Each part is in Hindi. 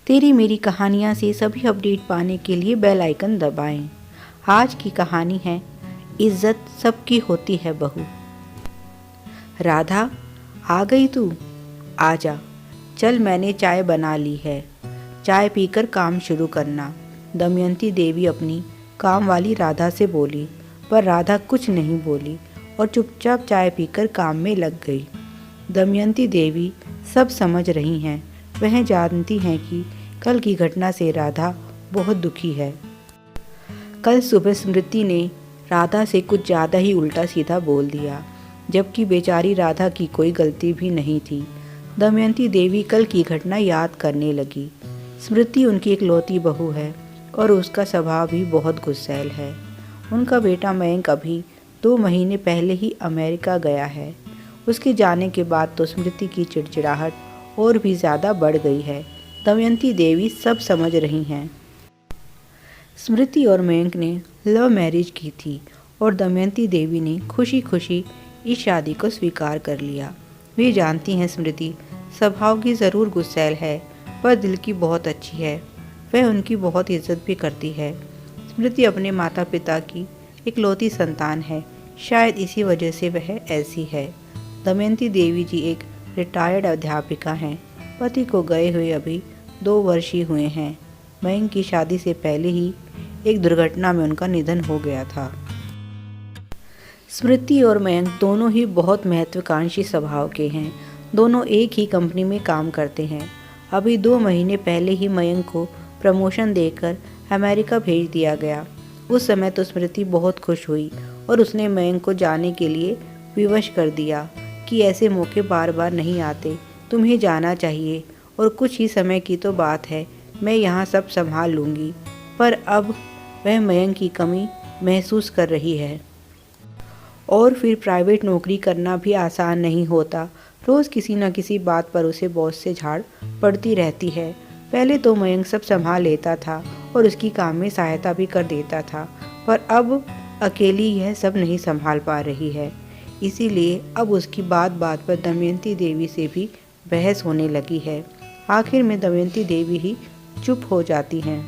तेरी मेरी कहानियाँ से सभी अपडेट पाने के लिए बेल आइकन दबाएं। आज की कहानी है इज्जत सबकी होती है बहू। राधा, आ गई तू? आजा, चल मैंने चाय बना ली है। चाय पीकर काम शुरू करना। दमयंती देवी अपनी काम वाली राधा से बोली, पर राधा कुछ नहीं बोली और चुपचाप चाय पीकर काम में लग गई। दमयंती देवी सब समझ रही हैं। वह जानती हैं कि कल की घटना से राधा बहुत दुखी है। कल सुबह स्मृति ने राधा से कुछ ज़्यादा ही उल्टा सीधा बोल दिया, जबकि बेचारी राधा की कोई गलती भी नहीं थी। दमयंती देवी कल की घटना याद करने लगी। स्मृति उनकी इकलौती बहू है और उसका स्वभाव भी बहुत गुस्सैल है। उनका बेटा मयंक अभी 2 महीने पहले ही अमेरिका गया है। उसके जाने के बाद तो स्मृति की चिड़चिड़ाहट और भी ज़्यादा बढ़ गई है। दमयंती देवी सब समझ रही हैं। स्मृति और मयंक ने लव मैरिज की थी और दमयंती देवी ने खुशी खुशी इस शादी को स्वीकार कर लिया। वे जानती हैं स्मृति स्वभाव की ज़रूर गुस्सैल है, पर दिल की बहुत अच्छी है। वह उनकी बहुत इज्जत भी करती है। स्मृति अपने माता पिता की इकलौती संतान है, शायद इसी वजह से वह ऐसी है। दमयंती देवी जी एक रिटायर्ड अध्यापिका हैं। पति को गए हुए अभी 2 वर्ष ही हुए हैं। मयंक की शादी से पहले ही एक दुर्घटना में उनका निधन हो गया था। स्मृति और मयंक दोनों ही बहुत महत्वाकांक्षी स्वभाव के हैं। दोनों एक ही कंपनी में काम करते हैं। अभी 2 महीने पहले ही मयंक को प्रमोशन देकर अमेरिका भेज दिया गया। उस समय तो स्मृति बहुत खुश हुई और उसने मयंक को जाने के लिए विवश कर दिया कि ऐसे मौके बार बार नहीं आते, तुम्हें जाना चाहिए और कुछ ही समय की तो बात है, मैं यहाँ सब संभाल लूँगी। पर अब वह मयंक की कमी महसूस कर रही है। और फिर प्राइवेट नौकरी करना भी आसान नहीं होता। रोज़ किसी न किसी बात पर उसे बॉस से झाड़ पड़ती रहती है। पहले तो मयंक सब संभाल लेता था और उसकी काम में सहायता भी कर देता था, पर अब अकेली यह सब नहीं संभाल पा रही है। इसीलिए अब उसकी बात बात पर दमयंती देवी से भी बहस होने लगी है। आखिर में दमयंती देवी ही चुप हो जाती हैं।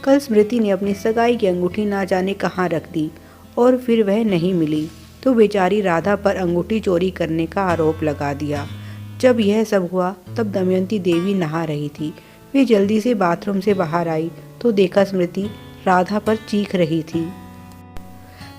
कल स्मृति ने अपनी सगाई की अंगूठी ना जाने कहाँ रख दी और फिर वह नहीं मिली तो बेचारी राधा पर अंगूठी चोरी करने का आरोप लगा दिया। जब यह सब हुआ तब दमयंती देवी नहा रही थी। वे जल्दी से बाथरूम से बाहर आई तो देखा स्मृति राधा पर चीख रही थी।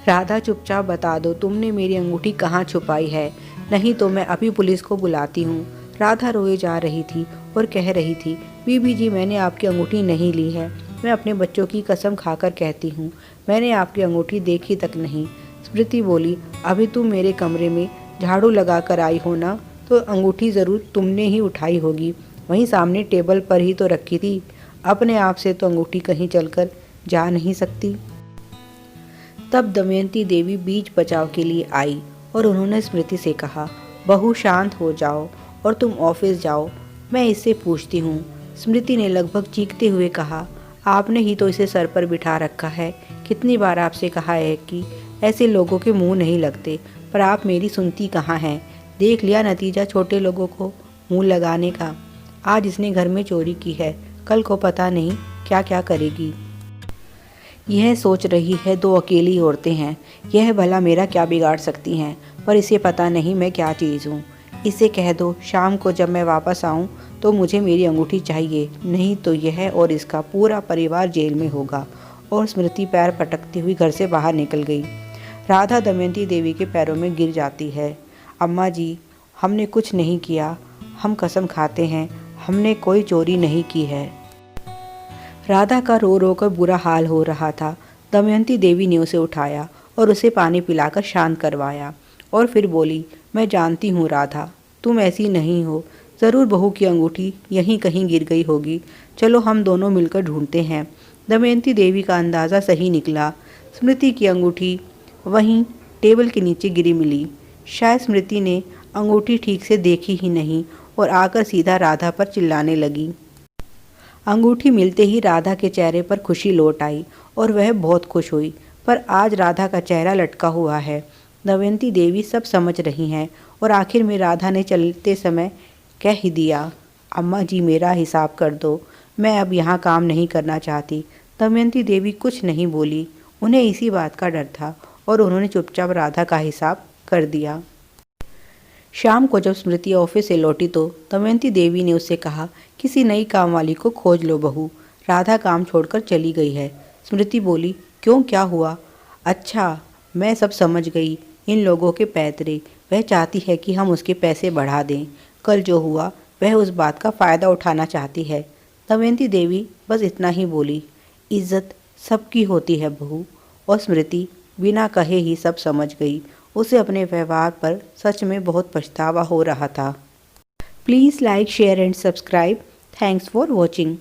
राधा, चुपचाप बता दो तुमने मेरी अंगूठी कहाँ छुपाई है, नहीं तो मैं अभी पुलिस को बुलाती हूँ। राधा रोए जा रही थी और कह रही थी, बीबी जी मैंने आपकी अंगूठी नहीं ली है। मैं अपने बच्चों की कसम खाकर कहती हूँ, मैंने आपकी अंगूठी देखी तक नहीं। स्मृति बोली, अभी तुम मेरे कमरे में झाड़ू लगा कर आई हो ना, तो अंगूठी ज़रूर तुमने ही उठाई होगी। वहीं सामने टेबल पर ही तो रखी थी। अपने आप से तो अंगूठी कहीं चलकर जा नहीं सकती। तब दमयंती देवी बीच बचाव के लिए आई और उन्होंने स्मृति से कहा, बहू शांत हो जाओ और तुम ऑफिस जाओ, मैं इससे पूछती हूँ। स्मृति ने लगभग चीखते हुए कहा, आपने ही तो इसे सर पर बिठा रखा है। कितनी बार आपसे कहा है कि ऐसे लोगों के मुंह नहीं लगते, पर आप मेरी सुनती कहाँ हैं। देख लिया नतीजा छोटे लोगों को मुंह लगाने का। आज इसने घर में चोरी की है, कल को पता नहीं क्या क्या करेगी। यह सोच रही है 2 अकेली औरतें हैं, यह भला मेरा क्या बिगाड़ सकती हैं, पर इसे पता नहीं मैं क्या चीज़ हूँ। इसे कह दो शाम को जब मैं वापस आऊँ तो मुझे मेरी अंगूठी चाहिए, नहीं तो यह और इसका पूरा परिवार जेल में होगा। और स्मृति पैर पटकती हुई घर से बाहर निकल गई। राधा दमयंती देवी के पैरों में गिर जाती है। अम्मा जी, हमने कुछ नहीं किया, हम कसम खाते हैं, हमने कोई चोरी नहीं की है। राधा का रो रो कर बुरा हाल हो रहा था। दमयंती देवी ने उसे उठाया और उसे पानी पिलाकर शांत करवाया और फिर बोली, मैं जानती हूँ राधा, तुम ऐसी नहीं हो। ज़रूर बहू की अंगूठी यहीं कहीं गिर गई होगी। चलो हम दोनों मिलकर ढूंढते हैं। दमयंती देवी का अंदाज़ा सही निकला। स्मृति की अंगूठी वहीं टेबल के नीचे गिरी मिली। शायद स्मृति ने अंगूठी ठीक से देखी ही नहीं और आकर सीधा राधा पर चिल्लाने लगी। अंगूठी मिलते ही राधा के चेहरे पर खुशी लौट आई और वह बहुत खुश हुई, पर आज राधा का चेहरा लटका हुआ है। दमयंती देवी सब समझ रही हैं और आखिर में राधा ने चलते समय कह ही दिया, अम्मा जी मेरा हिसाब कर दो, मैं अब यहाँ काम नहीं करना चाहती। दमयंती देवी कुछ नहीं बोली। उन्हें इसी बात का डर था और उन्होंने चुपचाप राधा का हिसाब कर दिया। शाम को जब स्मृति ऑफिस से लौटी तो दमयंती देवी ने उससे कहा, किसी नई काम वाली को खोज लो बहू, राधा काम छोड़कर चली गई है। स्मृति बोली, क्यों, क्या हुआ? अच्छा, मैं सब समझ गई। इन लोगों के पैतरे, वह चाहती है कि हम उसके पैसे बढ़ा दें। कल जो हुआ वह उस बात का फ़ायदा उठाना चाहती है। दमयंती देवी बस इतना ही बोली। इज्जत सबकी होती है बहू। और स्मृति बिना कहे ही सब समझ गई। उसे अपने व्यवहार पर सच में बहुत पछतावा हो रहा था। Please like, share and subscribe. Thanks for watching.